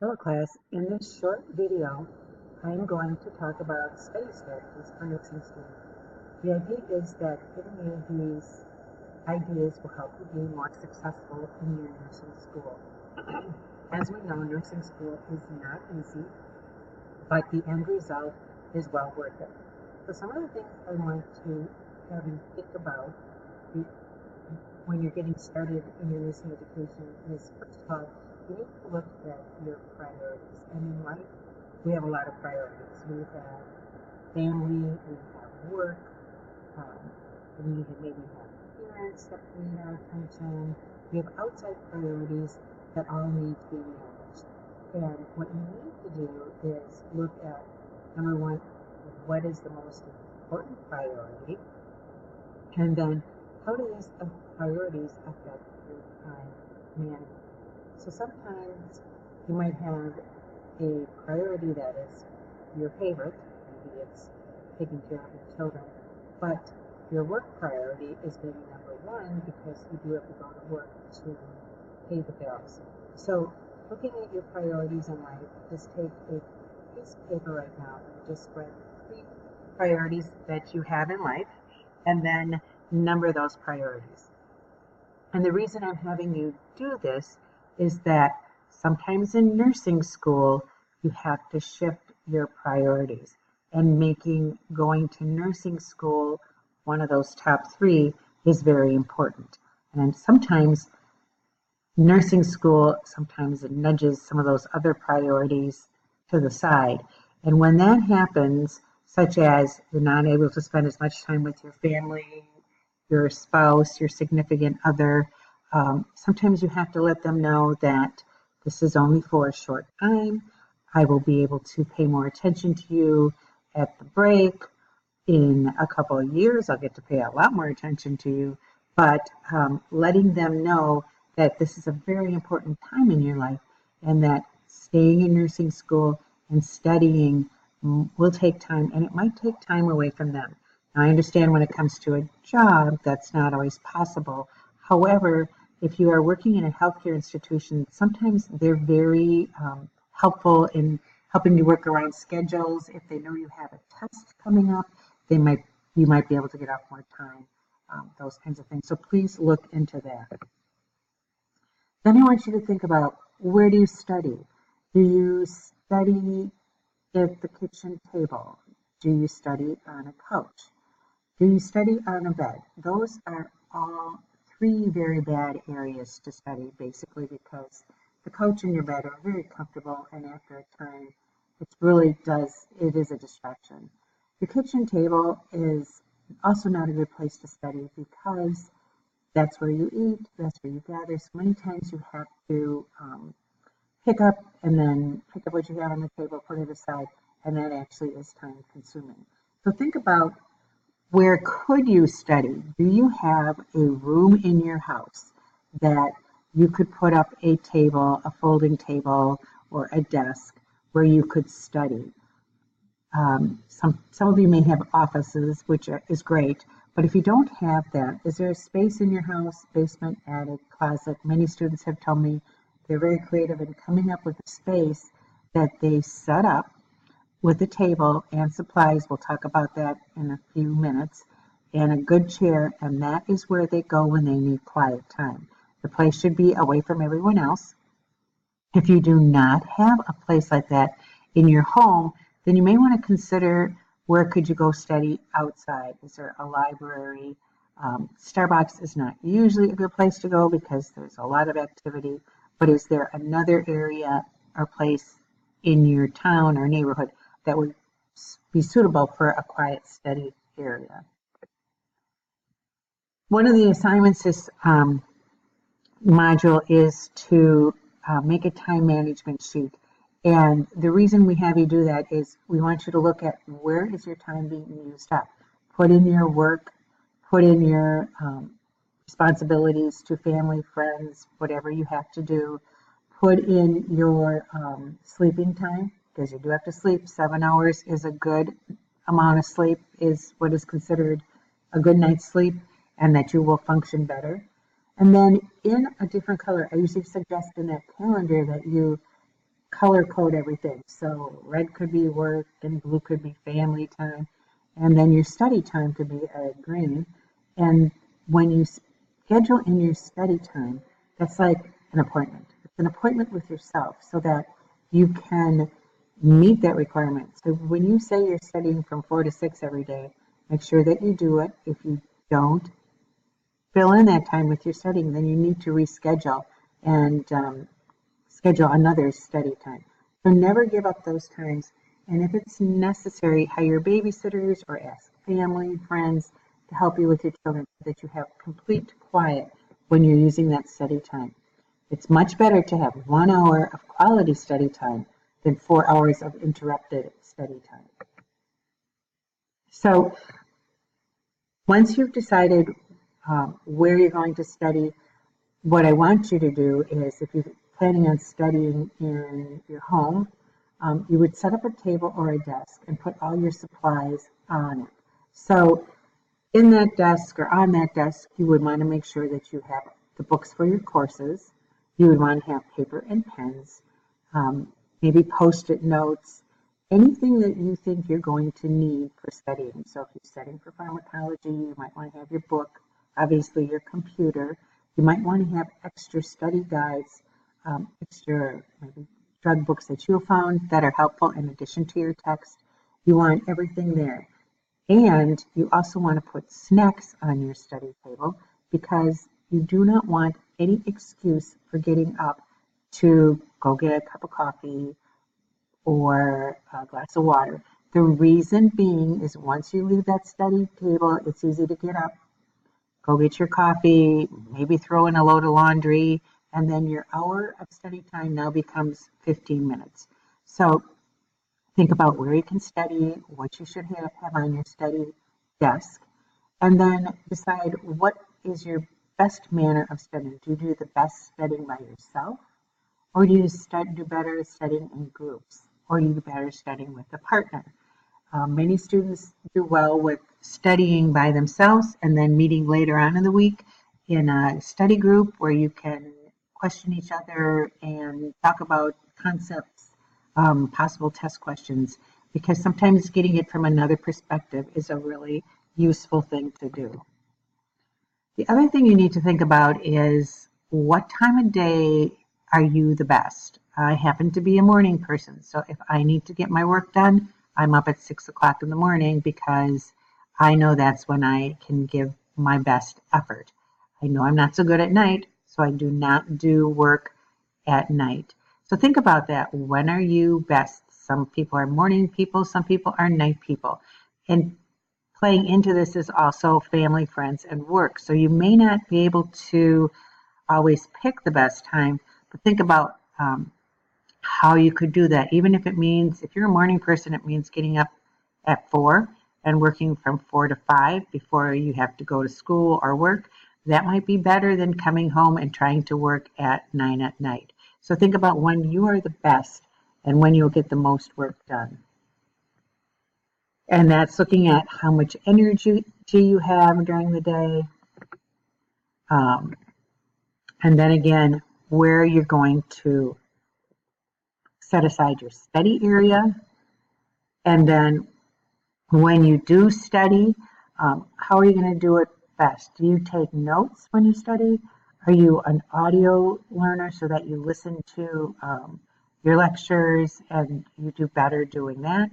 Hello class, in this short video I'm going to talk about study strategies for nursing students. The idea is that giving you these ideas will help you be more successful in your nursing school. As we know, nursing school is not easy, but the end result is well worth it. So some of the things I want to have you think about when you're getting started in your nursing education is, first of all, you need to look at your priorities. And in life, we have a lot of priorities. We have family, we have work, we maybe have parents that need our attention. We have outside priorities that all need to be managed. And what you need to do is look at, number one, what is the most important priority? And then how do these priorities affect your time management? So sometimes you might have a priority that is your favorite, maybe it's taking care of your children, but your work priority is maybe number one because you do have to go to work to pay the bills. So looking at your priorities in life, just take a piece of paper right now and just write 3 priorities that you have in life and then number those priorities. And the reason I'm having you do this is that sometimes in nursing school, you have to shift your priorities. And making going to nursing school one of those top 3 is very important. And sometimes nursing school, sometimes it nudges some of those other priorities to the side. And when that happens, such as you're not able to spend as much time with your family, your spouse, your significant other, sometimes you have to let them know that this is only for a short time. I will be able to pay more attention to you at the break. In a couple of years, I'll get to pay a lot more attention to you. But letting them know that this is a very important time in your life and that staying in nursing school and studying will take time, and it might take time away from them. Now, I understand when it comes to a job, that's not always possible. However, if you are working in a healthcare institution, sometimes they're very helpful in helping you work around schedules. If they know you have a test coming up, you might be able to get off more time, those kinds of things. So please look into that. Then I want you to think about, where do you study? Do you study at the kitchen table? Do you study on a couch? Do you study on a bed? Those are all 3 very bad areas to study, basically, because the couch and your bed are very comfortable, and after a time, it is a distraction. The kitchen table is also not a good place to study because that's where you eat, that's where you gather. So many times you have to pick up what you have on the table, put it aside, and that actually is time consuming. So think about, where could you study? Do you have a room in your house that you could put up a table, a folding table, or a desk where you could study? Some of you may have offices, which is great, but if you don't have that, is there a space in your house, basement, attic, closet? Many students have told me they're very creative in coming up with a space that they set up with a table and supplies. We'll talk about that in a few minutes, and a good chair, and that is where they go when they need quiet time. The place should be away from everyone else. If you do not have a place like that in your home, then you may want to consider, where could you go study outside? Is there a library? Starbucks is not usually a good place to go because there's a lot of activity, but is there another area or place in your town or neighborhood that would be suitable for a quiet study area? One of the assignments this module is to make a time management sheet. And the reason we have you do that is we want you to look at, where is your time being used up? Put in your work, put in your responsibilities to family, friends, whatever you have to do. Put in your sleeping time, because you do have to sleep. 7 hours is a good amount of sleep, is what is considered a good night's sleep, and that you will function better. And then in a different color, I usually suggest in that calendar that you color code everything. So red could be work and blue could be family time. And then your study time could be green. And when you schedule in your study time, that's like an appointment. It's an appointment with yourself so that you can meet that requirement. So when you say you're studying from 4 to 6 every day, make sure that you do it. If you don't fill in that time with your studying, then you need to reschedule and schedule another study time. So never give up those times. And if it's necessary, hire babysitters or ask family, friends to help you with your children so that you have complete quiet when you're using that study time. It's much better to have 1 hour of quality study time than 4 hours of interrupted study time. So once you've decided where you're going to study, what I want you to do is, if you're planning on studying in your home, you would set up a table or a desk and put all your supplies on it. So in that desk or on that desk, you would want to make sure that you have the books for your courses. You would want to have paper and pens, maybe Post-it notes, anything that you think you're going to need for studying. So if you're studying for pharmacology, you might want to have your book, obviously your computer. You might want to have extra study guides, extra maybe drug books that you found that are helpful in addition to your text. You want everything there. And you also want to put snacks on your study table because you do not want any excuse for getting up to go get a cup of coffee or a glass of water. The reason being is once you leave that study table, it's easy to get up, go get your coffee, maybe throw in a load of laundry, and then your hour of study time now becomes 15 minutes. So think about where you can study, what you should have on your study desk, and then decide what is your best manner of studying. Do you do the best studying by yourself? Or do you do better studying in groups? Or do you do better studying with a partner? Many students do well with studying by themselves and then meeting later on in the week in a study group where you can question each other and talk about concepts, possible test questions, because sometimes getting it from another perspective is a really useful thing to do. The other thing you need to think about is what time of day are you the best? I happen to be a morning person, so if I need to get my work done, I'm up at 6 o'clock in the morning because I know that's when I can give my best effort. I know I'm not so good at night, so I do not do work at night. So think about that. When are you best? Some people are morning people, some people are night people. And playing into this is also family, friends, and work. So you may not be able to always pick the best time, but think about how you could do that. Even if it means, if you're a morning person, it means getting up at 4 and working from 4 to 5 before you have to go to school or work. That might be better than coming home and trying to work at 9 at night. So think about when you are the best and when you'll get the most work done. And that's looking at how much energy you have during the day. And then again, where you're going to set aside your study area. And then when you do study, how are you going to do it best? Do you take notes when you study? Are you an audio learner so that you listen to your lectures and you do better doing that?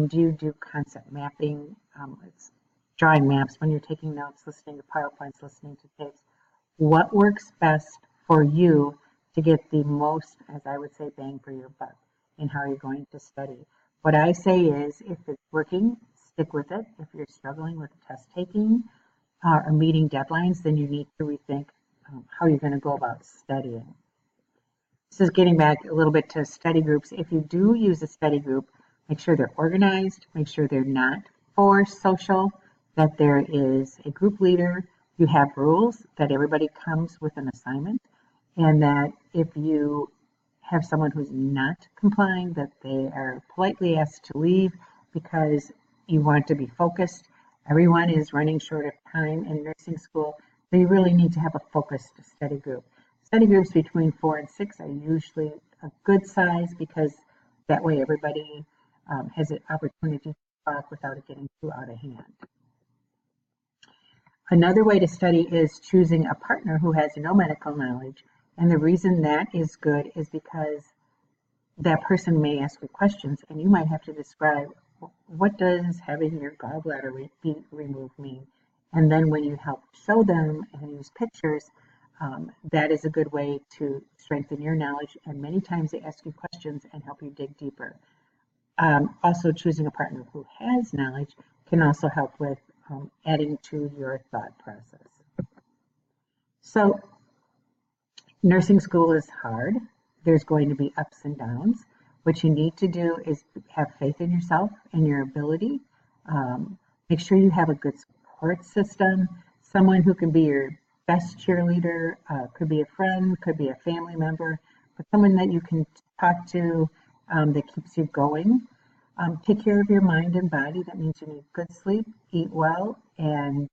Do you do concept mapping? It's drawing maps when you're taking notes, listening to PowerPoints, listening to tapes. What works best for you to get the most, as I would say, bang for your buck in how you're going to study? What I say is, if it's working, stick with it. If you're struggling with test taking or meeting deadlines, then you need to rethink how you're going to go about studying. This is getting back a little bit to study groups. If you do use a study group, make sure they're organized, make sure they're not for social, that there is a group leader, you have rules, that everybody comes with an assignment, and that if you have someone who's not complying, that they are politely asked to leave because you want to be focused. Everyone is running short of time in nursing school, so you really need to have a focused study group. Study groups between 4 and 6 are usually a good size, because that way everybody has an opportunity to talk without it getting too out of hand. Another way to study is choosing a partner who has no medical knowledge. And the reason that is good is because that person may ask you questions and you might have to describe, what does having your gallbladder removed mean? And then when you help show them and use pictures, that is a good way to strengthen your knowledge. And many times they ask you questions and help you dig deeper. Also, choosing a partner who has knowledge can also help with adding to your thought process. So, nursing school is hard. There's going to be ups and downs. What you need to do is have faith in yourself and your ability. Make sure you have a good support system, someone who can be your best cheerleader, could be a friend, could be a family member, but someone that you can talk to that keeps you going. Take care of your mind and body. That means you need good sleep, eat well, and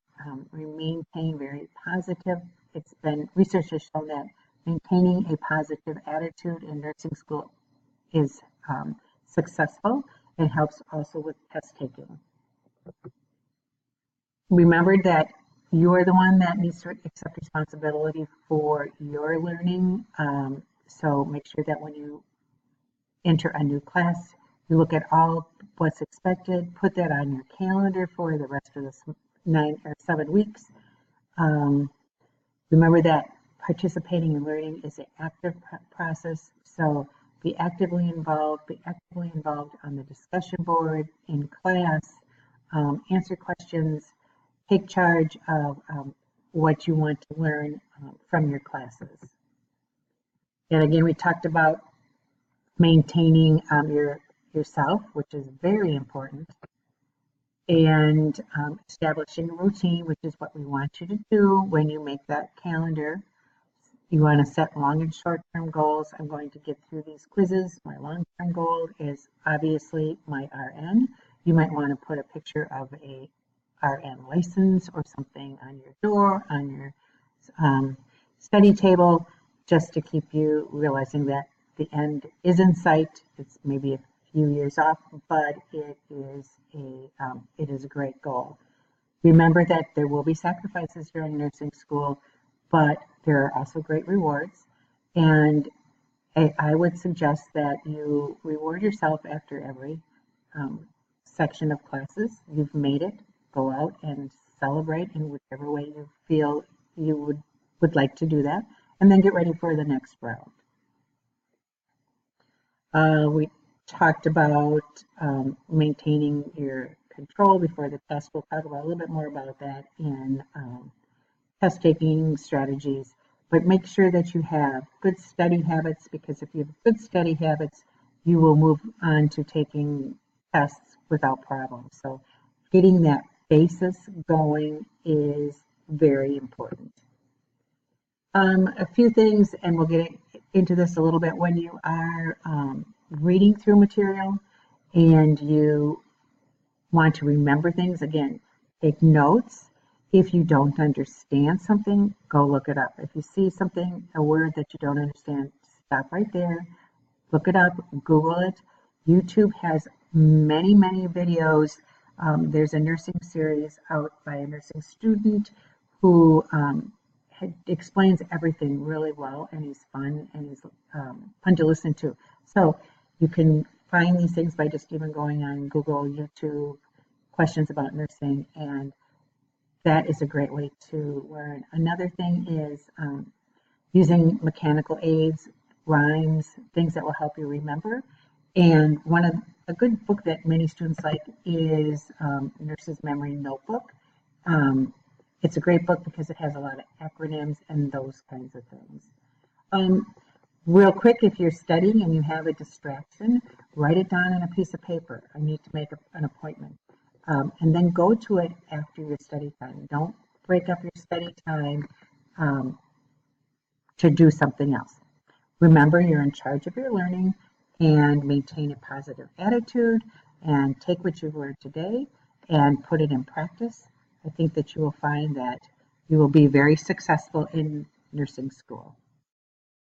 maintain very positive. Research has shown that maintaining a positive attitude in nursing school is successful and helps also with test taking. Remember that you are the one that needs to accept responsibility for your learning. So make sure that when you enter a new class, you look at all what's expected, put that on your calendar for the rest of the 9 or 7 weeks. Remember that participating in learning is an active process, so be actively involved on the discussion board, in class, answer questions, take charge of what you want to learn from your classes. And again, we talked about maintaining yourself, which is very important, and establishing a routine, which is what we want you to do when you make that calendar. You want to set long and short-term goals. I'm going to get through these quizzes. My long-term goal is obviously my RN. You might want to put a picture of a RN license or something on your door, on your study table, just to keep you realizing that the end is in sight. It's maybe a few years off, but it is a great goal. Remember that there will be sacrifices during nursing school, but there are also great rewards. And I would suggest that you reward yourself after every section of classes. You've made it. Go out and celebrate in whichever way you feel you would like to do that, and then get ready for the next round. We talked about maintaining your control before the test. We'll talk about a little bit more about that in test taking strategies, but make sure that you have good study habits, because if you have good study habits, you will move on to taking tests without problems. So getting that basis going is very important. A few things, and we'll get into this a little bit, when you are reading through material and you want to remember things, again, take notes. If you don't understand something, go look it up. If you see something, a word that you don't understand, stop right there, look it up, Google it. YouTube has many, many videos. There's a nursing series out by a nursing student who explains everything really well, and he's fun, and he's fun to listen to. So you can find these things by just even going on Google, YouTube, questions about nursing, and that is a great way to learn. Another thing is using mechanical aids, rhymes, things that will help you remember. And a good book that many students like is Nurse's Memory Notebook. It's a great book because it has a lot of acronyms and those kinds of things. Real quick, if you're studying and you have a distraction, write it down on a piece of paper. I need to make an appointment. And then go to it after your study time. Don't break up your study time to do something else. Remember, you're in charge of your learning, and maintain a positive attitude, and take what you've learned today and put it in practice. I think that you will find that you will be very successful in nursing school.